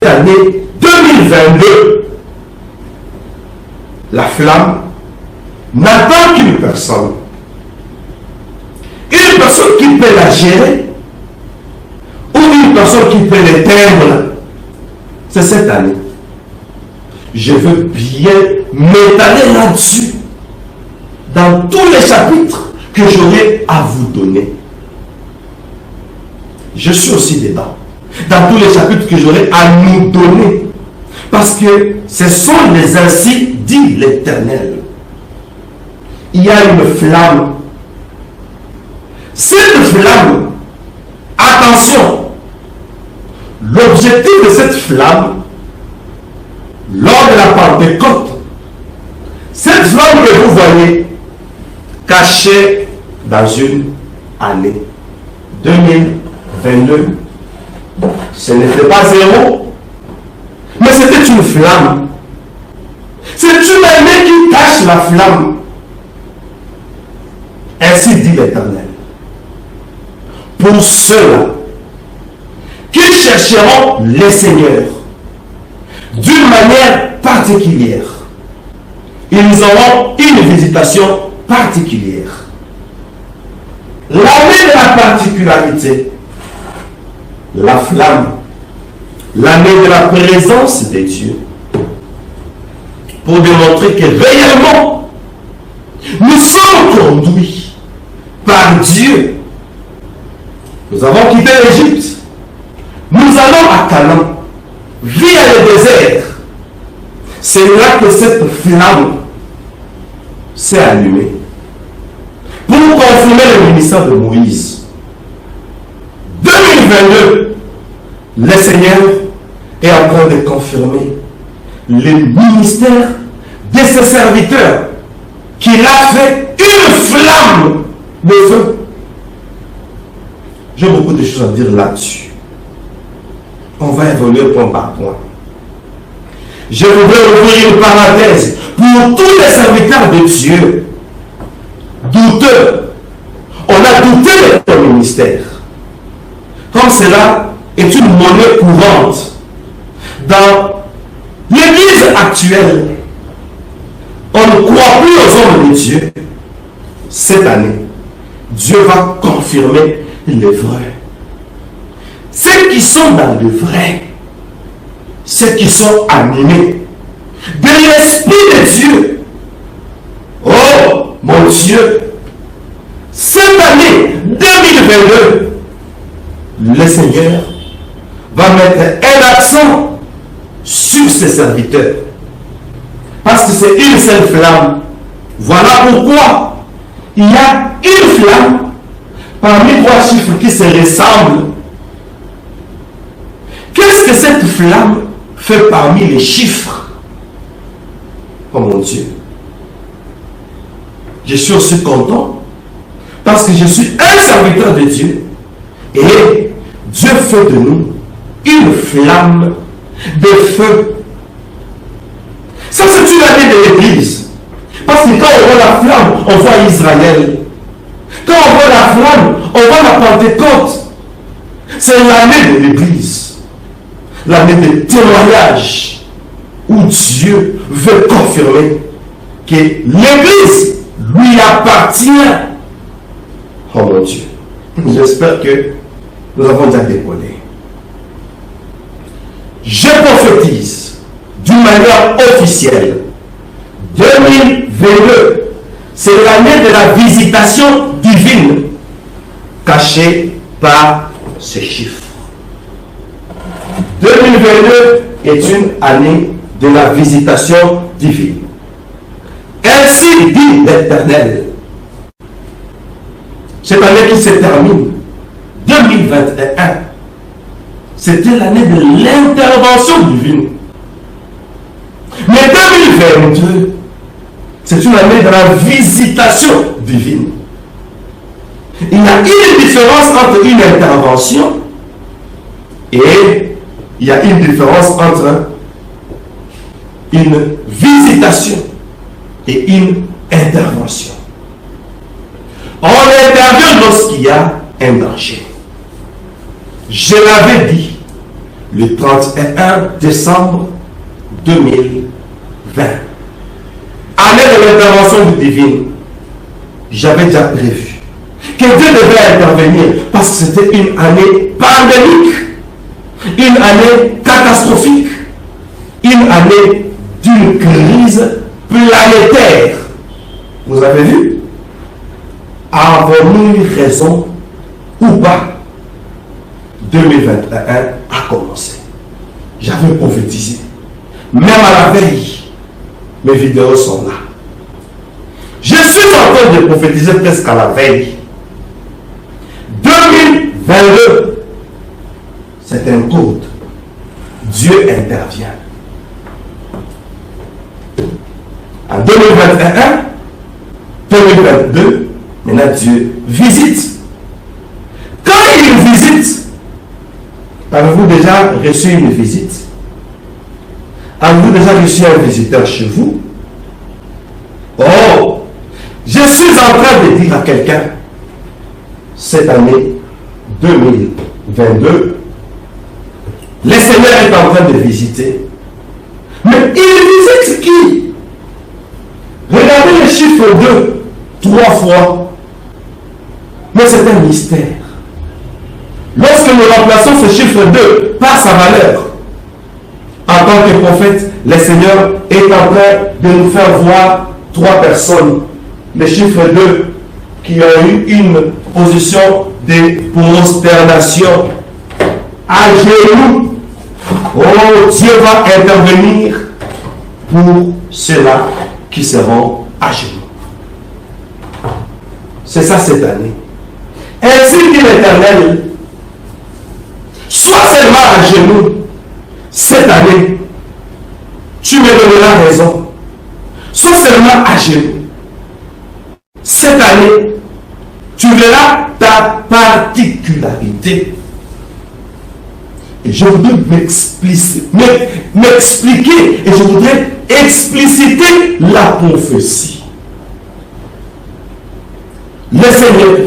année 2022, la flamme n'attend qu'une personne. Une personne qui peut la gérer ou une personne qui peut l'éteindre. C'est cette année. Je veux bien m'étaler là-dessus dans tous les chapitres que j'aurai à vous donner. Je suis aussi dedans. Dans tous les chapitres que j'aurai à nous donner. Parce que ce sont les ainsi dit l'Éternel. Il y a une flamme. Cette flamme, attention, l'objectif de cette flamme, lors de la Pentecôte, cette flamme que vous voyez cachée dans une année 2022, ce n'était pas zéro, mais c'était une flamme. C'est une année qui cache la flamme. Ainsi dit l'Éternel. Pour ceux-là qui chercheront les seigneurs d'une manière particulière, ils auront une visitation particulière. L'année de la particularité, la flamme, l'année de la présence de Dieu, pour démontrer que réellement, nous sommes conduits par Dieu. Nous avons quitté l'Égypte. Nous allons à Canaan, via le désert. C'est là que cette flamme s'est allumée. Pour confirmer le ministère de Moïse. 2022, le Seigneur est en train de confirmer le ministère de ses serviteurs qu'il a fait une flamme de feu. J'ai beaucoup de choses à dire là-dessus. On va évoluer point par point. Je voudrais ouvrir une parenthèse pour tous les serviteurs de Dieu. Douteux. On a douté de ton ministère. Comme cela est une monnaie courante dans l'église actuelle. On ne croit plus aux hommes de Dieu. Cette année, Dieu va confirmer le vrai. Ceux qui sont dans le vrai, ceux qui sont animés de l'Esprit de Dieu. Oh mon Dieu, cette année 2022, le Seigneur va mettre un accent sur ses serviteurs. Parce que c'est une seule flamme. Voilà pourquoi il y a une flamme parmi trois chiffres qui se ressemblent. Qu'est-ce que cette flamme fait parmi les chiffres? Oh mon Dieu. Je suis aussi content parce que je suis un serviteur de Dieu et Dieu fait de nous une flamme de feu. Ça, c'est une année de l'Église. Parce que quand on voit la flamme, on voit Israël. Quand on voit la flamme, on voit la Pentecôte. C'est l'année de l'Église. L'année de témoignage où Dieu veut confirmer que l'Église lui appartient. Oh mon Dieu. J'espère que nous avons déjà décollé. Je prophétise d'une manière officielle. 2022, c'est l'année de la visitation divine cachée par ces chiffres. 2022 est une année de la visitation divine. Ainsi dit l'Éternel. Cette année qui se termine, 2021, c'était l'année de l'intervention divine. Mais 2022, c'est une année de la visitation divine. Il y a une différence entre une intervention et il y a une différence entre une visitation et une intervention. On intervient lorsqu'il y a un danger. Je l'avais dit, le 31 décembre 2020. Année de l'intervention divine. J'avais déjà prévu que Dieu devait intervenir parce que c'était une année pandémique, une année catastrophique, une année d'une crise planétaire. Vous avez vu? Avons-nous eu raison ou pas? 2021 a commencé. J'avais prophétisé. Même à la veille, mes vidéos sont là. Je suis en train de prophétiser presque à la veille. 2022, c'est un code. Dieu intervient. En 2021, 2022, maintenant Dieu visite. Quand il visite, avez-vous déjà reçu une visite? Avez-vous déjà reçu un visiteur chez vous? Oh! Je suis en train de dire à quelqu'un, cette année 2022, le Seigneur est en train de visiter. Mais il visite qui? Regardez le chiffre 2, 3 fois. Mais c'est un mystère. Lorsque nous remplaçons ce chiffre 2 par sa valeur, en tant que prophète, le Seigneur est en train de nous faire voir 3 personnes. Le chiffre 2 qui ont eu une position de prosternation à genoux. Oh, Dieu va intervenir pour ceux-là qui seront à genoux. C'est ça cette année. Ainsi dit l'Éternel, sois seulement à genoux cette année, tu me donneras raison. Sois seulement à genoux. Cette année, tu verras ta particularité. Et je voudrais m'expliquer et je voudrais expliciter la prophétie. Le Seigneur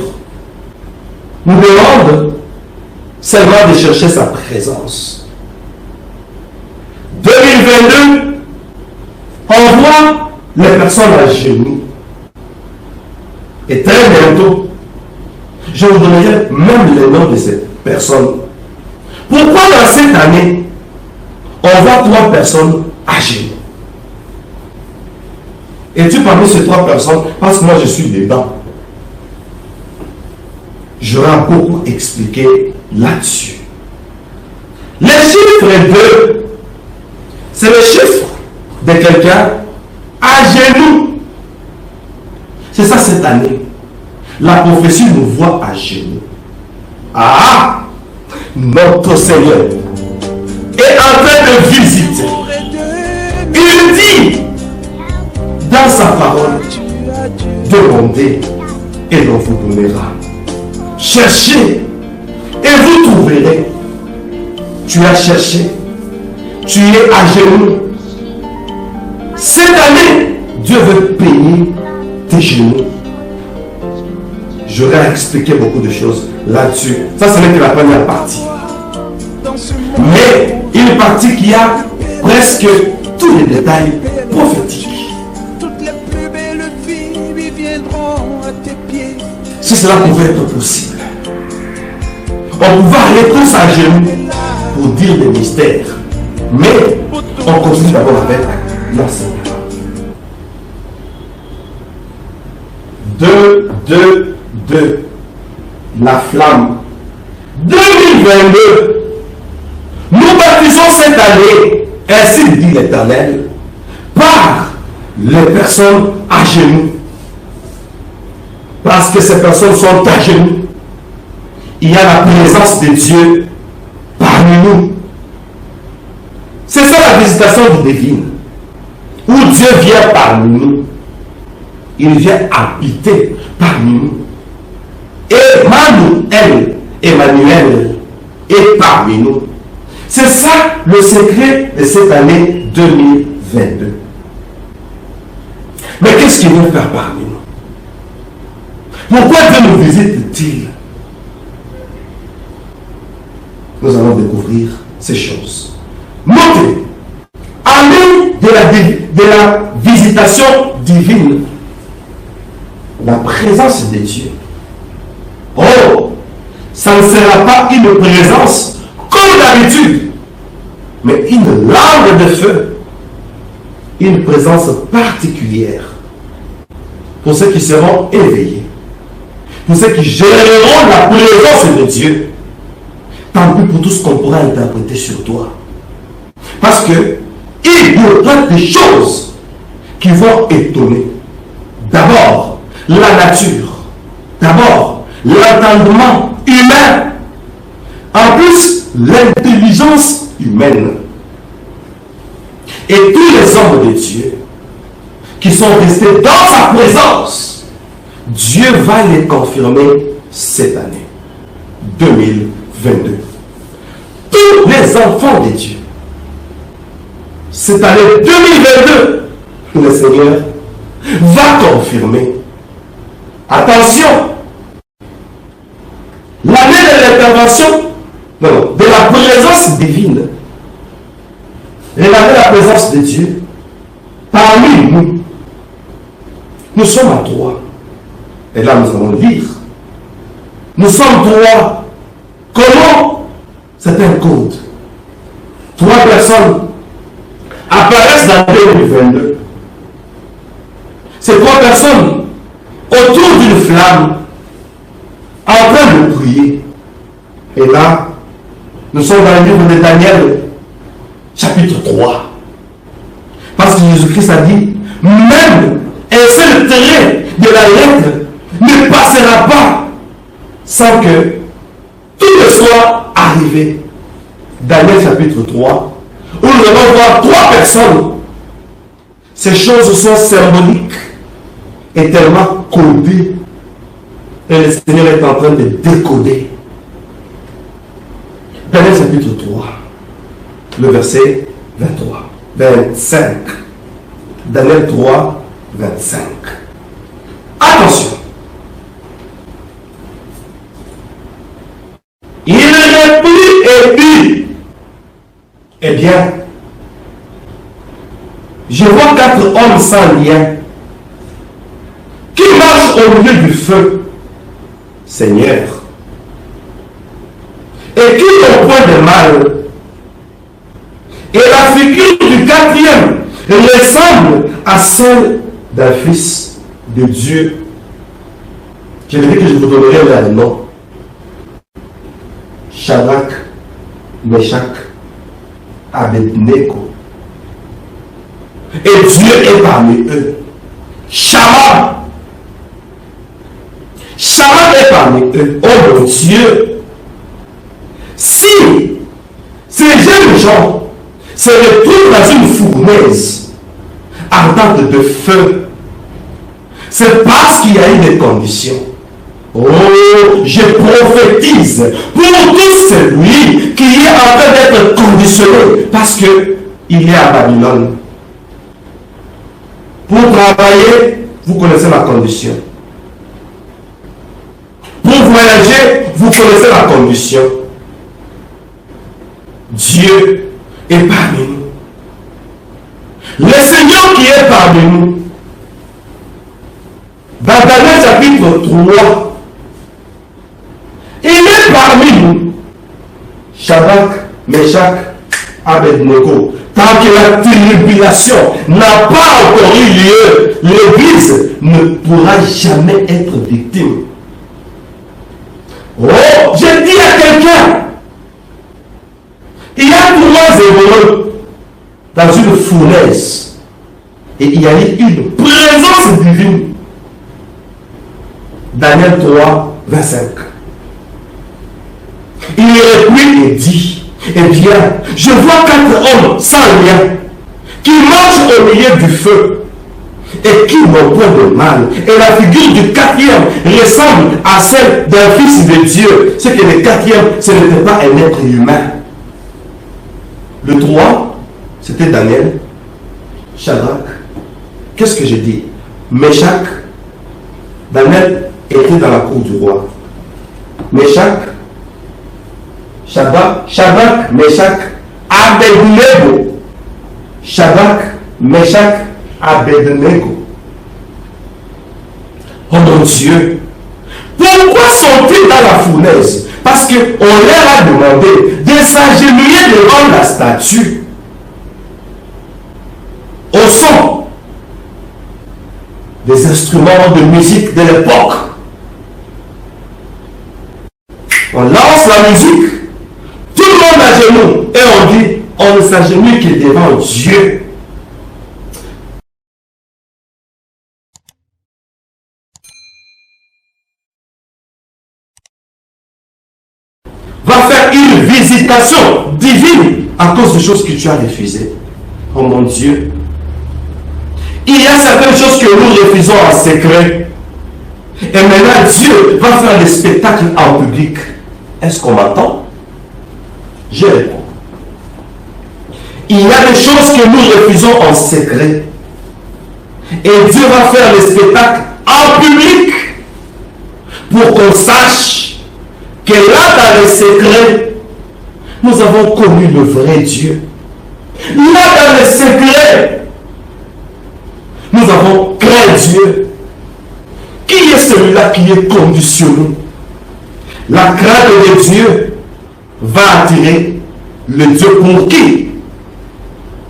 nous demande seulement de chercher sa présence. 2022, on voit les personnes à genoux. Et très bientôt, je vous donnerai même le nom de ces personnes. Pourquoi dans cette année, on voit 3 personnes à genoux? Es-tu parmi ces 3 personnes? Parce que moi je suis dedans. J'aurai beaucoup expliqué là-dessus. Le chiffre 2, c'est le chiffre de quelqu'un à genoux. C'est ça cette année. La prophétie nous voit à genoux. Ah! Notre Seigneur est en train de visiter. Il dit dans sa parole, demandez et l'on vous donnera. Cherchez et vous trouverez. Tu as cherché, tu es à genoux. Cette année, Dieu veut payer tes genoux. J'aurais expliqué beaucoup de choses là-dessus. Ça, ce n'est que la première partie. Mais une partie qui a presque tous les détails prophétiques. Si cela pouvait être possible, on pouvait aller tous à genoux pour dire des mystères. Mais on continue d'abord avec l'enseignement. 2, la flamme. 2022, nous baptisons cette année, ainsi dit l'Éternel, par les personnes à genoux. Parce que ces personnes sont à genoux. Il y a la présence de Dieu parmi nous. C'est ça la visitation divine. Où Dieu vient parmi nous. Il vient habiter parmi nous. Emmanuel est parmi nous. C'est ça le secret de cette année 2022. Mais qu'est-ce qu'il veut faire parmi nous? Pourquoi Dieu nous visite-t-il? Nous allons découvrir ces choses. Notez, en de la visitation divine, la présence de Dieu. Oh, ça ne sera pas une présence comme d'habitude, mais une langue de feu, une présence particulière pour ceux qui seront éveillés, pour ceux qui géreront la présence de Dieu. Tant pis pour tout ce qu'on pourra interpréter sur toi. Parce que il y aura des choses qui vont étonner. D'abord, la nature. D'abord, l'entendement humain. En plus, l'intelligence humaine. Et tous les hommes de Dieu qui sont restés dans sa présence, Dieu va les confirmer cette année 2022. Tous les enfants de Dieu, cette année 2022, le Seigneur va confirmer. Attention, l'année de l'intervention, de la présence divine. Regardez la présence de Dieu parmi nous. Nous sommes à 3. Et là, nous allons lire. Nous sommes 3. Comment? C'est un code. 3 personnes apparaissent dans 2022. Ces 3 personnes autour d'une flamme en train de prier. Et là, nous sommes dans le livre de Daniel, chapitre 3. Parce que Jésus-Christ a dit, même un seul trait de la lettre ne passera pas sans que tout ne soit arrivé. Daniel chapitre 3, où nous allons voir 3 personnes. Ces choses sont symboliques et tellement codées. Et le Seigneur est en train de décoder. Daniel chapitre 3, le verset 23, 25. Daniel 3, 25. Attention. Il reprit et dit, eh bien, je vois 4 hommes sans lien qui marchent au milieu du feu, Seigneur, et qui n'ont point de mal. Et la figure du 4e ressemble à celle d'un fils de Dieu. Je vais dire que je vous donnerai là le nom. Shadrach, Meshach, Abednego. Et Dieu est parmi eux. Shama. Shama est parmi eux. Oh mon Dieu. Si ces jeunes gens se retrouvent dans une fournaise ardente de feu, c'est parce qu'il y a eu des conditions. Oh, je prophétise pour tout celui qui est en train d'être conditionné parce qu'il est à Babylone. Pour travailler, vous connaissez la condition. Pour voyager, vous connaissez la condition. Dieu est parmi nous. Le Seigneur qui est parmi nous. Dans Daniel chapitre 3, il est parmi nous. Shadrach, Meshach, Abednego. Tant que la tribulation n'a pas encore eu lieu, l'Église ne pourra jamais être victime. Oh, j'ai dit à quelqu'un, il y a 3 Hébreux dans une fournaise et il y a eu une présence divine. Daniel 3, 25. Il reprit et dit, eh bien, je vois 4 hommes sans lien qui marchent au milieu du feu et qui n'ont point de mal. Et la figure du 4e ressemble à celle d'un fils de Dieu. C'est que le 4e, ce n'était pas un être humain. Le 3, c'était Daniel, Shadrach. Qu'est-ce que j'ai dit? Meshach. Daniel était dans la cour du roi. Meshach, Shadrach, Meshach, Abednego. Shadrach, Meshach, Abednego. Oh mon Dieu, pourquoi sont-ils dans la fournaise? Parce qu'on leur a demandé de s'agenouiller devant la statue. Au son des instruments de musique de l'époque. On lance la musique, tout le monde à genoux, et on dit, on ne s'agenouille que devant Dieu. Va faire une visitation divine à cause des choses que tu as refusées. Oh mon Dieu. Il y a certaines choses que nous refusons en secret. Et maintenant, Dieu va faire des spectacles en public. Est-ce qu'on m'entend? Je réponds. Il y a des choses que nous refusons en secret. Et Dieu va faire des spectacles en public pour qu'on sache que là, dans les secrets, nous avons connu le vrai Dieu. Là, dans les secrets, nous avons craint Dieu. Qui est celui-là qui est conditionné? La crainte de Dieu va attirer le Dieu pour qui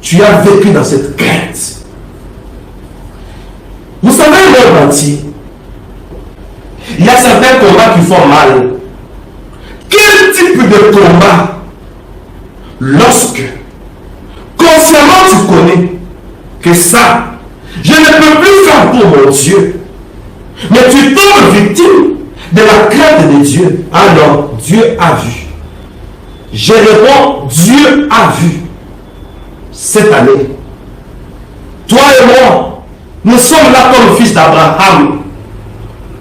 tu as vécu dans cette crainte. Vous savez, le monde entier, il y a certains combats qui font mal. Quel type de combat? Lorsque consciemment tu connais que ça, je ne peux plus faire pour mon Dieu, mais tu tombes victime de la crainte de Dieu. Alors, Dieu a vu. Je réponds, Dieu a vu. Cette année, toi et moi, nous sommes là comme fils d'Abraham,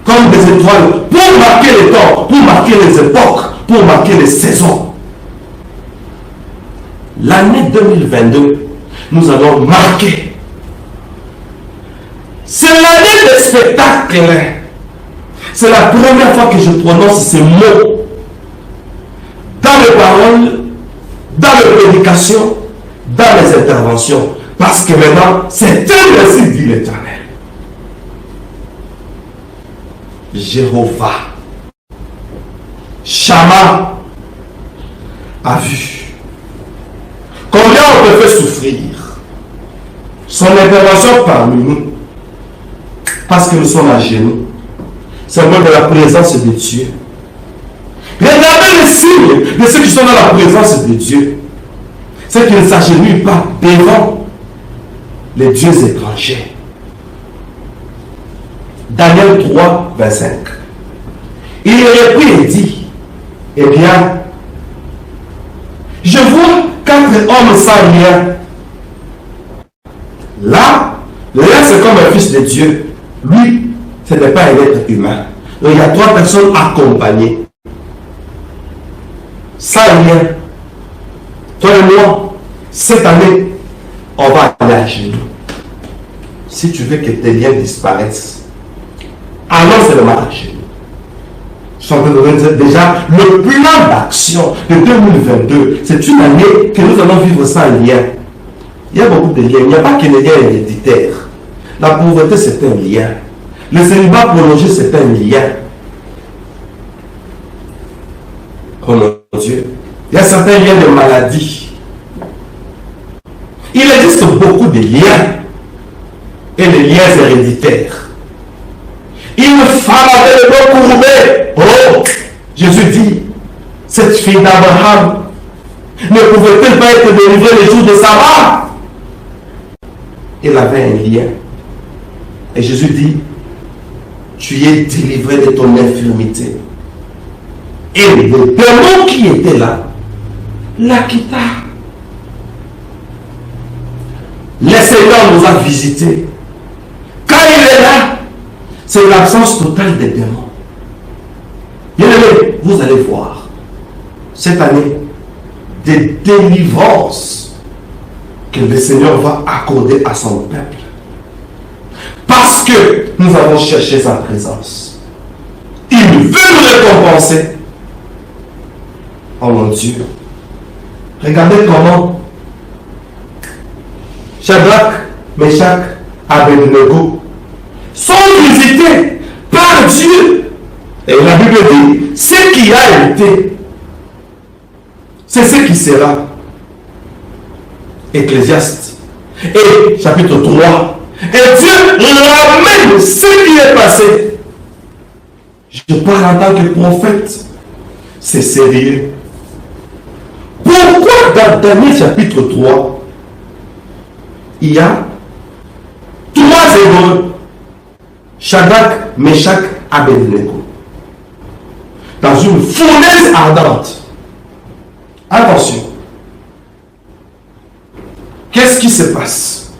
comme des étoiles, pour marquer les temps, pour marquer les époques, pour marquer les saisons. L'année 2022, nous allons marquer. C'est l'année des spectacles. C'est la première fois que je prononce ces mots dans les paroles, dans les prédications, dans les interventions. Parce que maintenant, c'est un ainsi dit l'Éternel. Jéhovah, Shama a vu. Combien on peut faire souffrir son intervention parmi nous, parce que nous sommes à genoux, c'est le de la présence de Dieu. Regardez les signes de ceux qui sont dans la présence de Dieu. C'est qu'ils ne s'agenouillent pas devant les dieux étrangers. Daniel 3, 25. Il reprit et dit, eh bien, je vois 4 hommes sans lien. Là, le lien c'est comme un fils de Dieu. Lui, ce n'est pas un être humain. Donc il y a 3 personnes accompagnées. Sans lien. Toi et moi, cette année, on va aller à genoux. Si tu veux que tes liens disparaissent, alors c'est le match à genoux. Je suis en train de dire déjà, le plan d'action de 2022, c'est une année que nous allons vivre sans lien. Il y a beaucoup de liens. Il n'y a pas que les liens héréditaires. La pauvreté, c'est un lien. Le célibat prolongé, c'est un lien. Oh mon Dieu. Il y a certains liens de maladie. Il existe beaucoup de liens. Et les liens héréditaires. Une femme avait le dos courbé. Oh, Jésus dit, cette fille d'Abraham ne pouvait-elle pas être délivrée les jours de Sarah? Elle avait un lien. Et Jésus dit, tu es délivré de ton infirmité. Et le démon qui était là, la quitta. Le Seigneur nous a visités. Quand il est là, c'est l'absence totale des démons. Bien-aimés, vous allez voir cette année des délivrances que le Seigneur va accorder à son peuple. Parce que nous avons cherché sa présence. Il veut nous récompenser. Oh mon Dieu. Regardez comment Shadrach, Meshach, Abednego sont visités par Dieu. Et la Bible dit, ce qui a été, c'est ce qui sera. Ecclésiaste. Et chapitre 3. Et Dieu ramène ce qui est passé. Je parle en tant que prophète. C'est sérieux. Pourquoi dans Daniel chapitre 3, il y a 3 Hébreux, Shadrach, Meshach, Abednego, dans une fournaise ardente. Attention. Qu'est-ce qui se passe?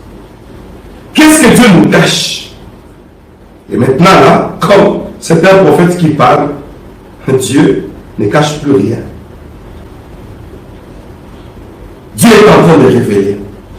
Qu'est-ce que Dieu nous cache? Et maintenant, là, comme c'est un prophète qui parle, Dieu ne cache plus rien. Dieu est en train de révéler.